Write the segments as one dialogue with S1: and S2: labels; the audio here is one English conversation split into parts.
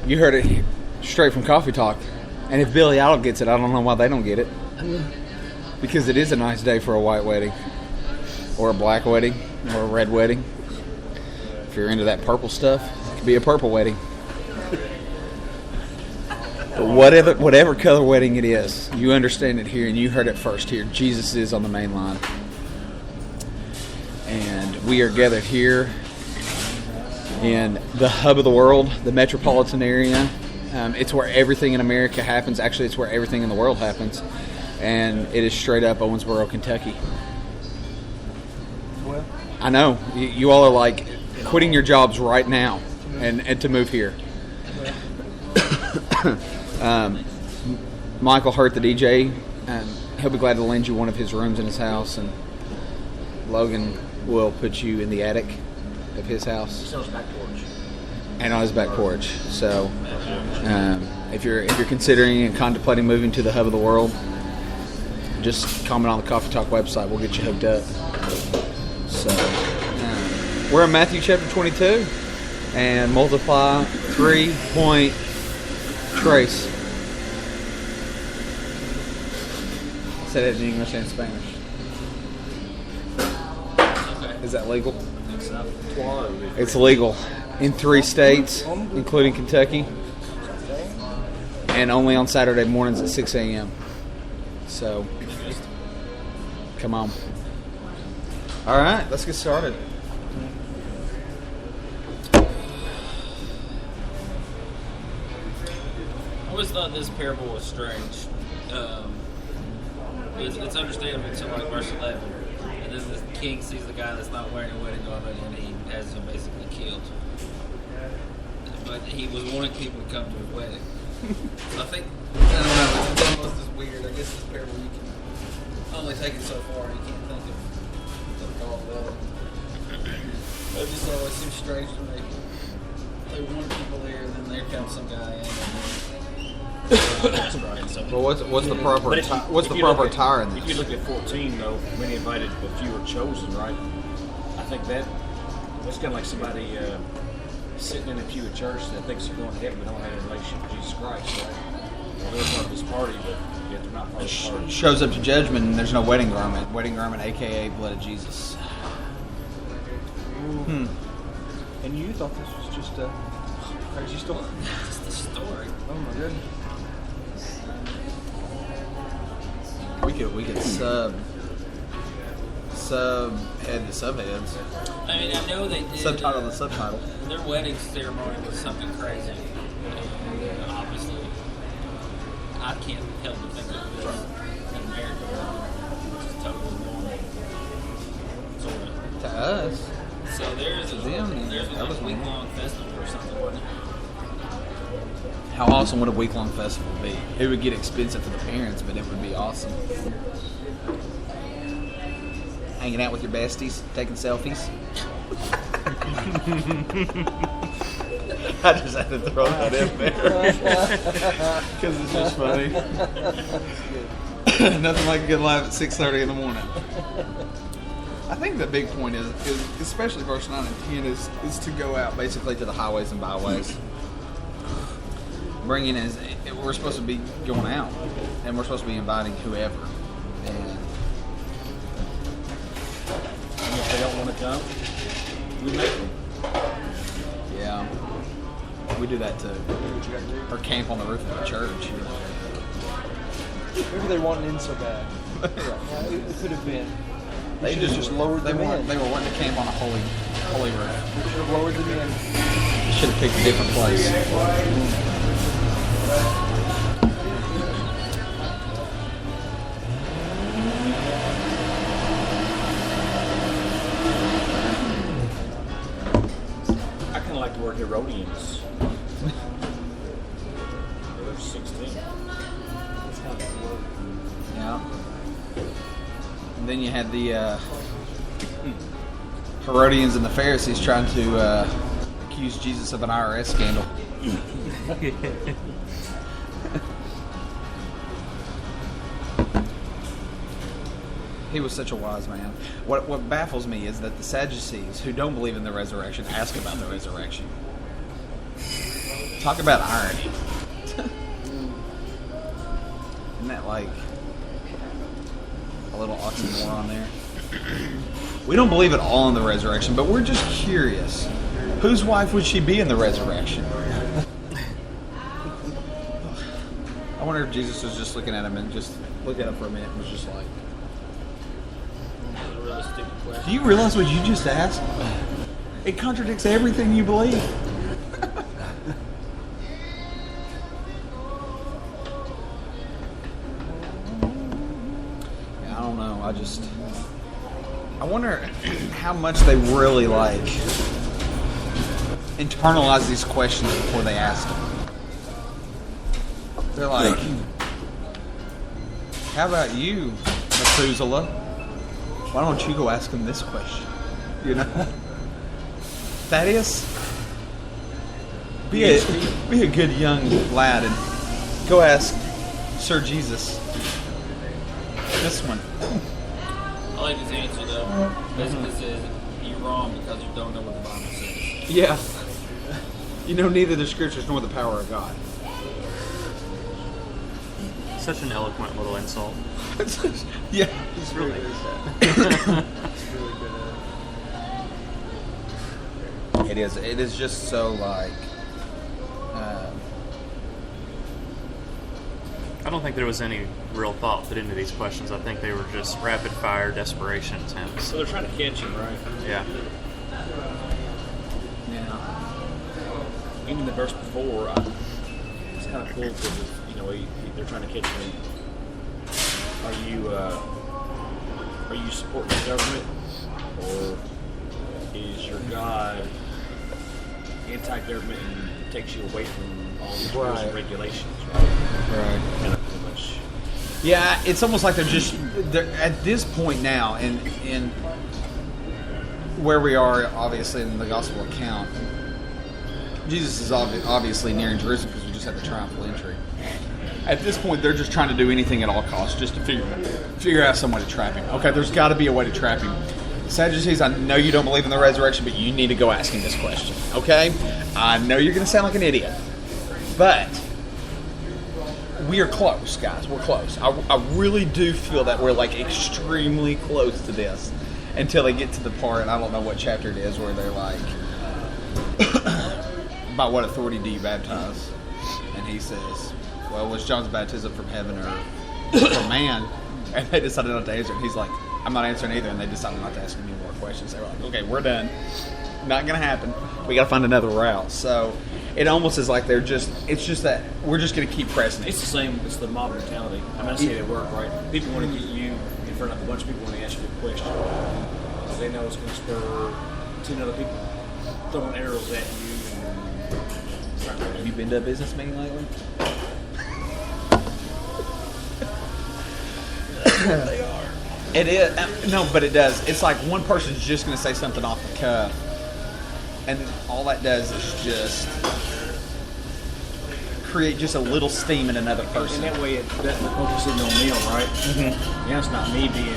S1: You heard it straight from Coffee Talk. And if Billy Idol gets it, I don't know why they don't get it. Because it is a nice day for a white wedding. Or a black wedding. Or a red wedding. If you're into that purple stuff, it could be a purple wedding. But whatever color wedding it is, you understand it here and you heard it first here. Jesus is on the main line. And we are gathered here in the hub of the world, the metropolitan area. It's where everything in America happens. Actually, it's where everything in the world happens. And it is straight up Owensboro, Kentucky.
S2: Well,
S1: I know. You all are like quitting your jobs right now and to move here. Michael Hurt, the DJ, he'll be glad to lend you one of his rooms in his house, and Logan will put you in the attic of his house.
S3: It's on his back porch.
S1: And on his back porch. So, if you're considering and contemplating moving to the hub of the world, just comment on the Coffee Talk website. We'll get you hooked up. So, we're in Matthew chapter 22, and multiply 3-point trace. Say that in English and Spanish.
S3: Okay.
S1: Is that legal?
S3: I think so.
S1: It's legal in 3 states, including Kentucky, and only on Saturday mornings at 6 a.m. So, come on. All right, let's get started.
S3: I always thought this parable was strange. It's understandable until like verse 11. And then the king sees the guy that's not wearing a wedding garment and he has him basically killed. But he was wanting people to come to his wedding. So I think, I don't know, it's almost as weird. I guess this parable you can only take it so far. You can't think of all of that. It just always seems strange to me. They want people there and then there comes some guy in.
S1: Well, what's the proper
S4: But if you-
S1: what's
S4: if
S1: the
S4: you
S1: proper
S4: look at-
S1: attire in
S4: If you
S1: this?
S4: look at 14, though, many invited, but few were chosen, right? I think that's kind of like somebody sitting in a pew at church that thinks they're going to heaven but don't have a relationship with Jesus Christ, right? Well, they're part of this party, but yet they're not part of the party.
S1: Shows up to judgment and there's no wedding garment. Wedding garment, a.k.a. blood of Jesus.
S2: and you thought this was just a crazy story?
S3: Just the story.
S2: Oh my goodness.
S1: We could subhead the subheads.
S3: I mean, I know they did.
S1: Subtitle the subtitle.
S3: Their wedding ceremony was something crazy. And obviously, I can't help but think of this in America, which is totally normal. Sort of.
S1: To us.
S3: So there's a
S1: them, that was
S3: week-long festival or something, wasn't it?
S1: How awesome would a week-long festival be? It would get expensive for the parents, but it would be awesome. Hanging out with your besties, taking selfies. I just had to throw that in there. Because it's just funny. Nothing like a good laugh at 6:30 in the morning. I think the big point is especially verse 9 and 10, is to go out basically to the highways and byways. Bringing is, we're supposed to be going out, and we're supposed to be inviting whoever. And
S4: if they don't want to come, we make them.
S1: yeah, we do that too. Or camp on the roof of the church.
S2: Maybe they wanted in so bad. Yeah, it could have been.
S1: They
S2: just lowered them in.
S1: They were wanting to camp on a holy roof.
S2: We should have lowered them in.
S1: Should have picked a different place.
S4: I kind of like the word Herodians. Verse 16.
S1: Yeah. And then you had the Herodians and the Pharisees trying to accuse Jesus of an IRS scandal. He was such a wise man. What baffles me is that the Sadducees, who don't believe in the resurrection, ask about the resurrection. Talk about irony. Isn't that like a little oxymoron there? We don't believe at all in the resurrection, but we're just curious. Whose wife would she be in the resurrection? I wonder if Jesus was just looking at him and just looked at him for a minute and was just like,
S3: That's a really stupid question.
S1: do you realize what you just asked? It contradicts everything you believe. I don't know. I wonder how much they really like internalize these questions before they ask them. They're like, how about you, Methuselah? Why don't you go ask him this question? You know? Thaddeus? Be a good young lad and go ask Sir Jesus this one.
S3: I like his answer though. Basically says you're wrong because you don't know what the Bible says.
S1: Yeah. You know neither the scriptures nor the power of God.
S5: Such an eloquent little insult.
S1: Yeah.
S2: He's really good at that. He's really good at it.
S1: It is just so like
S5: I don't think there was any real thought put into these questions. I think they were just rapid fire desperation attempts.
S4: So they're trying to catch him, right?
S5: Yeah.
S4: Even the verse before, it's kind of cool because they're trying to catch him. Are you supporting the government, or is your God anti-government and takes you away from all the rules and regulations?
S1: right.
S4: Kind of pretty much.
S1: Yeah, it's almost like they're at this point now in where we are, obviously in the gospel account. Jesus is obviously nearing Jerusalem because we just had the triumphal entry. At this point, they're just trying to do anything at all costs just to figure out some way to trap him. Okay, there's got to be a way to trap him. Sadducees, I know you don't believe in the resurrection, but you need to go ask him this question. Okay? I know you're going to sound like an idiot, but we are close, guys. We're close. I really do feel that we're like extremely close to this until they get to the part, I don't know what chapter it is, where they're like, by what authority do you baptize? And he says, well, was John's baptism from heaven or from man? And they decided not to answer. And he's like, I'm not answering either. And they decided not to ask him any more questions. They were like, okay, we're done. Not going to happen. We got to find another route. So it almost is like it's just that we're just going to keep pressing it.
S4: It's the same. It's the mob mentality. I mean, I see it at work, right? People want to get you in front of a bunch of people when they ask you a question. Because they know it's going to spur 10 other people throwing arrows at you.
S1: Have you been to a business meeting lately?
S4: They are.
S1: It is. No, but it does. It's like one person's just going to say something off the cuff, and all that does is just create just a little steam in another person.
S4: And that way, that's the focusing on them, right? Mm-hmm. Yeah, it's not me being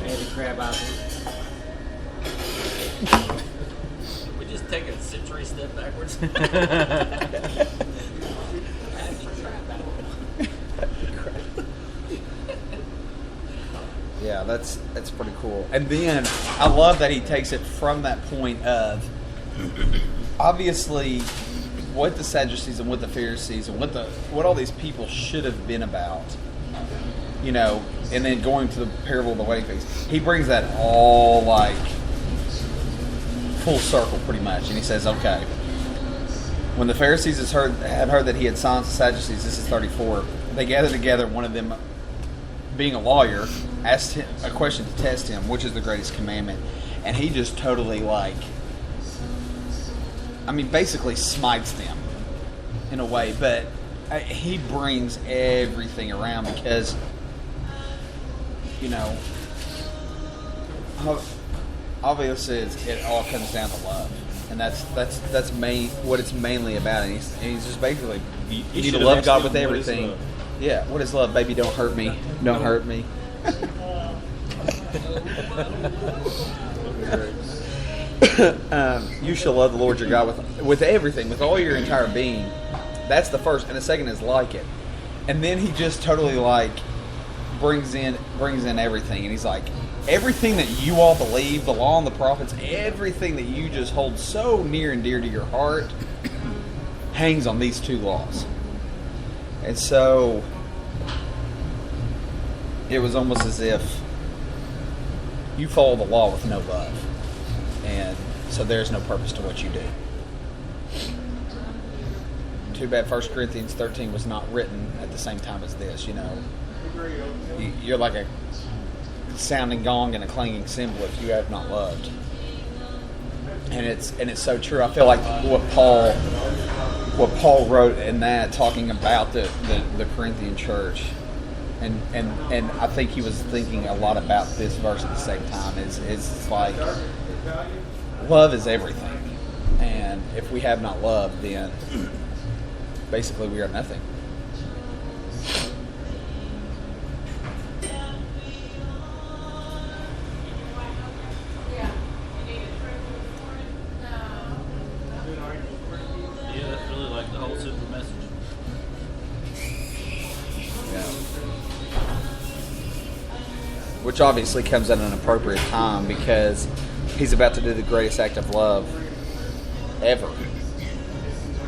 S4: Andy Crabapple.
S3: We just take a century step backwards.
S1: Yeah, that's pretty cool. And then I love that he takes it from that point of obviously what the Sadducees and what the Pharisees and what all these people should have been about, you know, and then going to the parable of the wedding feast. He brings that all like full circle pretty much, and he says, okay, when the Pharisees had heard that he had silenced the Sadducees, this is 34, they gathered together, one of them being a lawyer, asked him a question to test him, which is the greatest commandment, and he just totally basically smites them in a way, but he brings everything around because, you know, obviously it all comes down to love, and that's what it's mainly about. And he's just basically you need to love God with everything. Yeah, what is love, baby? Don't hurt me. Don't hurt me. You shall love the Lord your God with everything, with all your entire being. That's the first, and the second is like it. And then he just totally like brings in everything, and he's like, everything that you all believe, the law and the prophets, everything that you just hold so near and dear to your heart hangs on these two laws. And so it was almost as if you follow the law with no love. And so there's no purpose to what you do. Too bad 1 Corinthians 13 was not written at the same time as this, you know. You're like a sounding gong and a clanging cymbal if you have not loved. And it's so true. I feel like what Paul wrote in that, talking about the Corinthian church, and I think he was thinking a lot about this verse at the same time, is like, love is everything. And if we have not loved, then basically we are nothing.
S3: Yeah, that's really like the whole simple message.
S1: Yeah. Which obviously comes at an appropriate time because he's about to do the greatest act of love ever.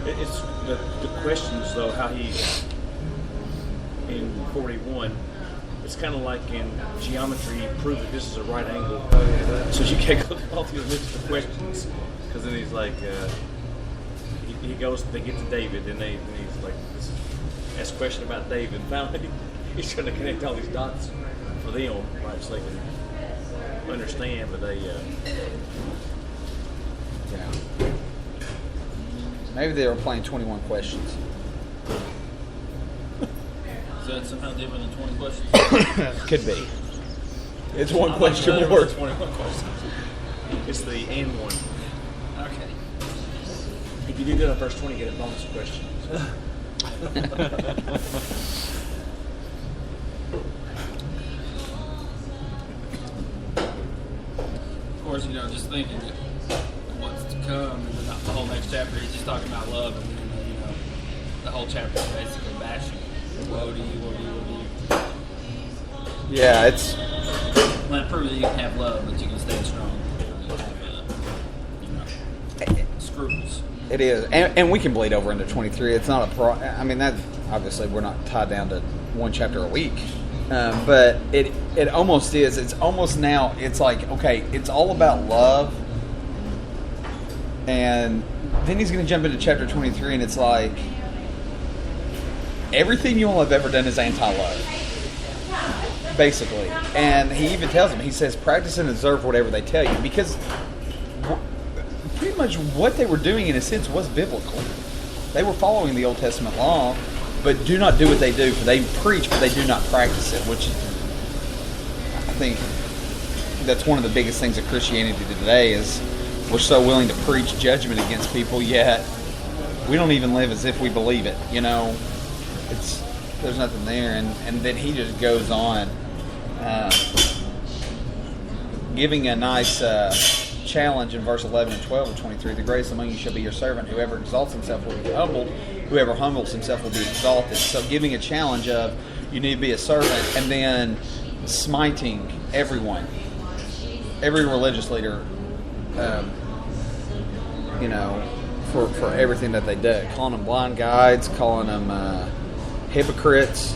S4: It's the questions, though, how he, in 41, it's kind of like in geometry, prove that this is a right angle. So you can't go through all these lists of questions. Because then he's like, he goes, they get to David, and then he's like, asks a question about David. And finally, he's trying to connect all these dots for them, right, so they can understand, but they...
S1: Yeah. Maybe they were playing 21 questions.
S3: So that's somehow different than 20 questions?
S1: Could be. It's one question more.
S3: 21 questions.
S4: It's the and one.
S3: Okay.
S4: If you do good on verse 20, you get a bonus question.
S3: Of course, you know, just thinking that what's to come, and then the whole next chapter, he's just talking about love, and then, you know, the whole chapter is basically bashing. Woe to you, woe to you, woe to you.
S1: Yeah, it's...
S3: Well, it proves that you can have love, but you can stay strong. You know, scruples.
S1: It is, and we can bleed over into 23. It's not a I mean, that obviously we're not tied down to one chapter a week, but it almost is. It's almost now. It's like, okay, it's all about love, and then he's going to jump into chapter 23, and it's like everything you all have ever done is anti-love, basically. And he even tells them, he says, practice and observe whatever they tell you, because pretty much what they were doing, in a sense, was biblical. They were following the Old Testament law, but do not do what they do, for they preach, but they do not practice it, which I think that's one of the biggest things of Christianity today is we're so willing to preach judgment against people, yet we don't even live as if we believe it, you know. There's nothing there, and then he just goes on giving a nice challenge in verse 11 and 12 of 23. The greatest among you shall be your servant. Whoever exalts himself will be humbled. Whoever humbles himself will be exalted. So giving a challenge of you need to be a servant, and then smiting everyone, every religious leader, you know, for everything that they do. Calling them blind guides, calling them hypocrites.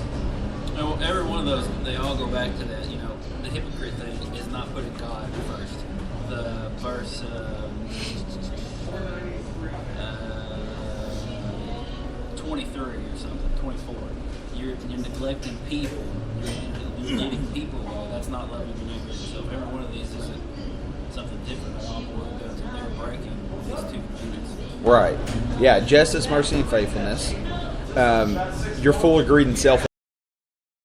S3: Well, every one of those, they all go back to that, you know, the hypocrite thing is not putting God first. The verse 23 or something, 24. You're neglecting people. You're leading people. That's not loving your neighbor as yourself. Every one of these is something different. They all boil down to they're breaking these two units.
S1: Right. Yeah, justice, mercy, and faithfulness. You're full of greed and self